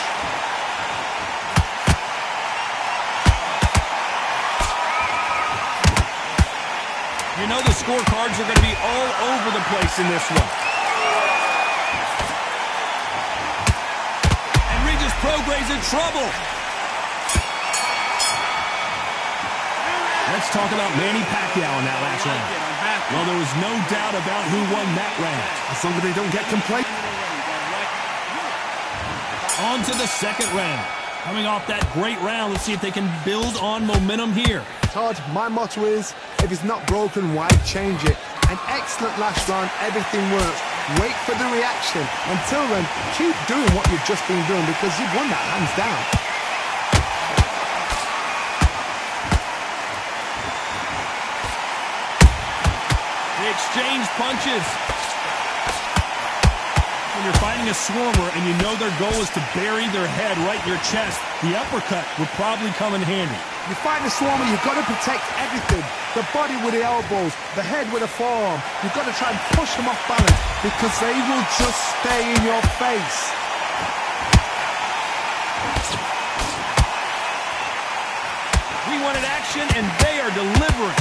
You know the scorecards are going to be all over the place in this one. And Regis Prograis in trouble. Let's talk about Manny Pacquiao in that last round. Well, there was no doubt about who won that round. As long as they don't get complacent. On to the second round. Coming off that great round, let's see if they can build on momentum here. Todd, my motto is, if it's not broken, why change it? An excellent last round, everything works. Wait for the reaction. Until then, keep doing what you've just been doing because you've won that hands down. They exchanged punches. When you're fighting a swarmer and you know their goal is to bury their head right in your chest, the uppercut would probably come in handy. You fight the swarmer, you've got to protect everything. The body with the elbows, the head with the forearm. You've got to try and push them off balance because they will just stay in your face. We wanted action, and they are delivering.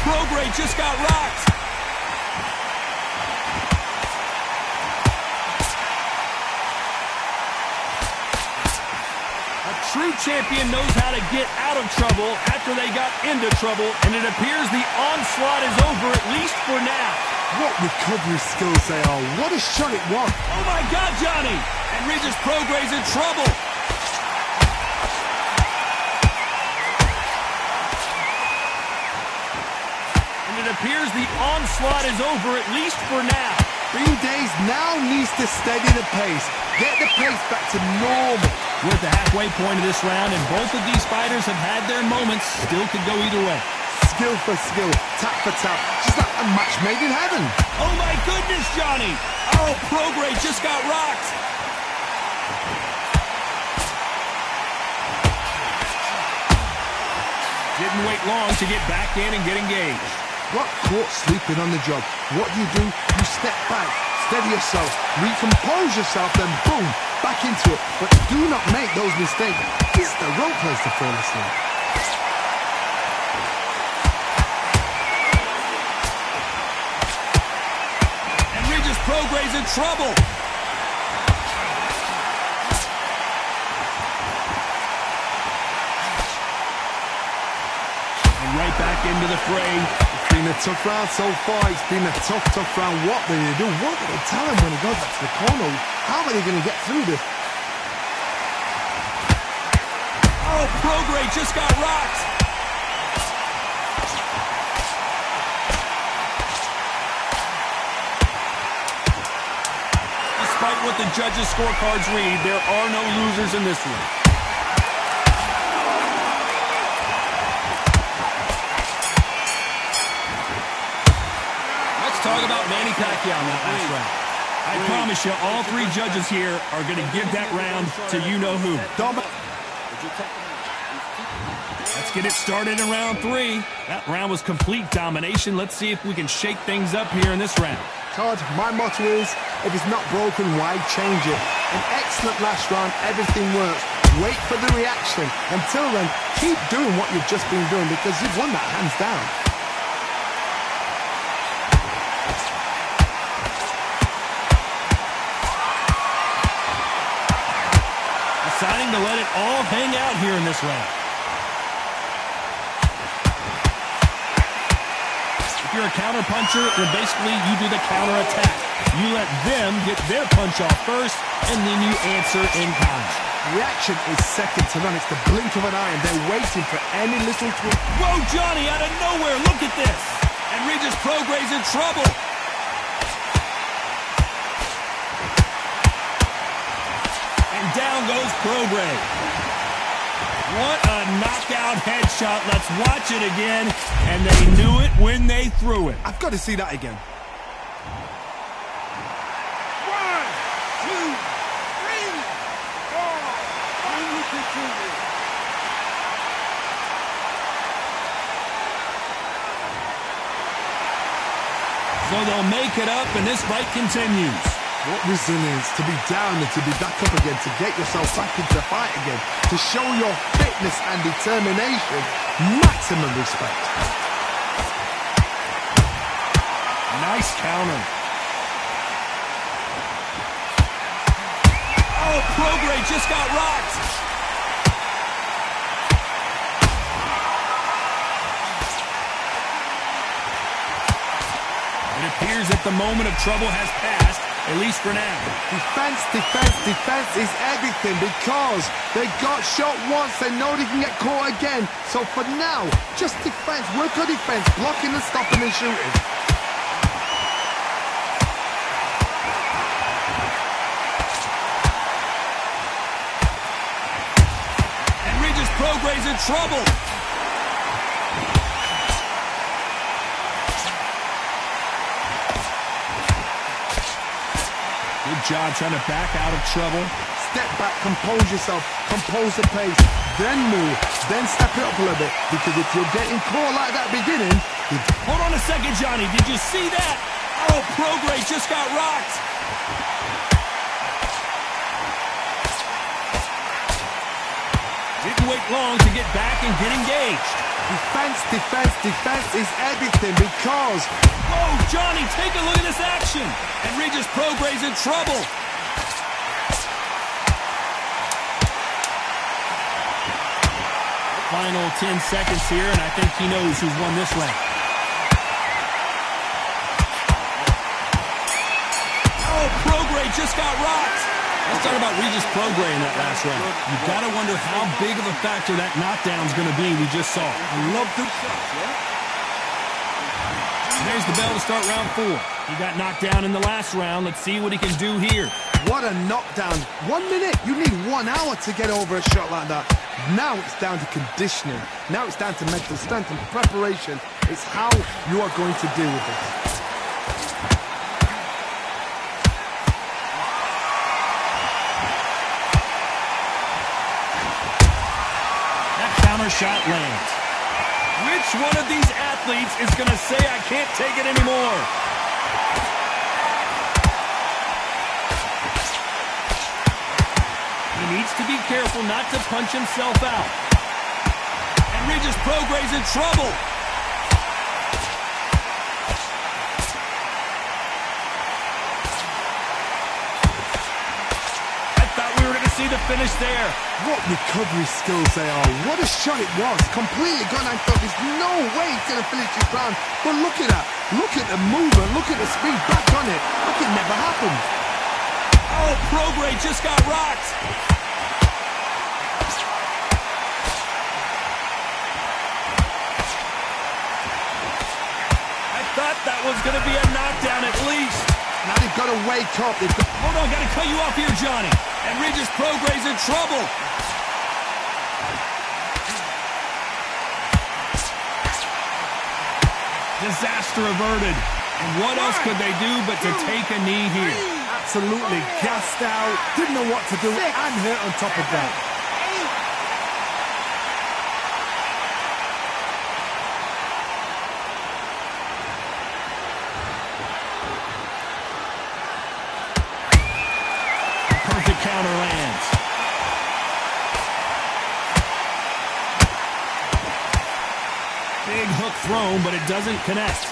Prograde just got rocked. A true champion knows how to get out of trouble after they got into trouble, and it appears the onslaught is over, at least for now. What recovery skills they are. What a shot it was. Oh my God, Johnny! And Regis Prograde's in trouble. It appears the onslaught is over, at least for now. Green Days now needs to steady the pace. Get the pace back to normal. We're at the halfway point of this round, and both of these fighters have had their moments. Still could go either way. Skill for skill, tap for tap. Just like a match made in heaven. Oh my goodness, Johnny! Oh, Prograde just got rocked. Didn't wait long to get back in and get engaged. Got caught sleeping on the job. What do? You step back, steady yourself, recompose yourself, then boom, back into it. But do not make those mistakes. This is the wrong place to fall asleep. And Regis Prograde's in trouble. And right back into the fray. Been a tough round so far. It's been a tough round. What do they do? What do they tell him when he goes back to the corner? How are they going to get through this? Oh, Prograde just got rocked. Despite what the judges' scorecards read, there are no losers in this one. Talk about Manny Pacquiao in that last round. I promise you, all three judges here are going to give that round to you-know-who. Let's get it started in round 3. That round was complete domination. Let's see if we can shake things up here in this round. Todd, my motto is, if it's not broken, why change it? An excellent last round, everything works. Wait for the reaction. Until then, keep doing what you've just been doing because you've won that hands down. Deciding to let it all hang out here in this round. If you're a counter puncher, then basically you do the counter attack. You let them get their punch off first, and then you answer in kind. Reaction is second to none. It's the blink of an eye, and they're waiting for any little tweak. Whoa, Johnny, out of nowhere, look at this. And Regis Prograde's in trouble. Down goes Prograde. What a knockout headshot. Let's watch it again. And they knew it when they threw it. I've got to see that again. 1, 2, 3, 4. So they'll make it up, and this fight continues. What resilience to be down and to be back up again, to get yourself back into the fight again, to show your fitness and determination. Maximum respect. Nice counter. Oh, Prograde just got rocked. It appears that the moment of trouble has passed, at least for now. Defense is everything because they got shot once. They know they can get caught again. So for now, just defense. Work on defense. Blocking and stopping and shooting. trouble. Good job trying to back out of trouble. Step back, compose yourself, compose the pace, then move, then step it up a little bit. Because if you're getting caught like that beginning, Hold on a second, Johnny. Did you see that? Oh, Prograis just got rocked. Didn't wait long to get back and get engaged. defense is everything because Oh, Johnny, take a look at this action. And Regis Prograis in trouble. Final 10 seconds here, and I think he knows who's won this round. Oh, Prograis just got rocked. Let's talk about Regis Prograis in that last round. You've got to wonder how big of a factor that knockdown's going to be we just saw. I love the shots, yeah? There's the bell to start round 4. He got knocked down in the last round. Let's see what he can do here. what a knockdown. 1 minute, you need 1 hour to get over a shot like that. Now it's down to conditioning. Now it's down to mental strength and preparation. It's how you are going to deal with this. Counter shot lands. Which one of these athletes is going to say, I can't take it anymore? He needs to be careful not to punch himself out. And Regis Prograis in trouble. See the finish there. What recovery skills they are. What a shot it was. Completely gone. I thought there's no way he's going to finish this round. But look at that. Look at the movement. Look at the speed. Back on it. Like it never happened. Oh, Prograis just got rocked. I thought that was going to be a knockdown at least. Now they've got to wake up. Hold on, got to cut you off here, Johnny. And Regis Prograis in trouble. Disaster averted. And what else could they do but to take a knee here? Absolutely gassed out. Didn't know what to do and hurt on top of that. Counter lands. Big hook thrown, but it doesn't connect.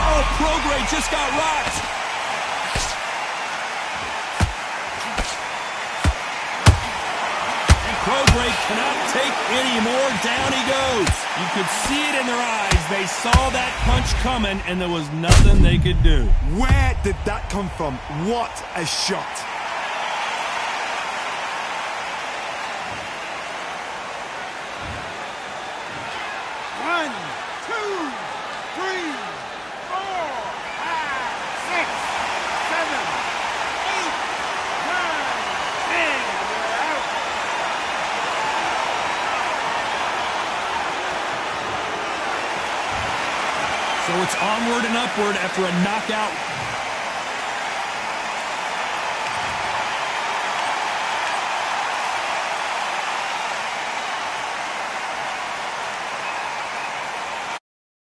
Oh, Prograis just got rocked. And Prograis cannot take any more. Down he goes. You could see it in their eyes. They saw that punch coming, and there was nothing they could do. Where did that come from? What a shot. One, two, three, four, five, six, seven, eight, nine, 10. You're out. So it's onward and upward after a knockout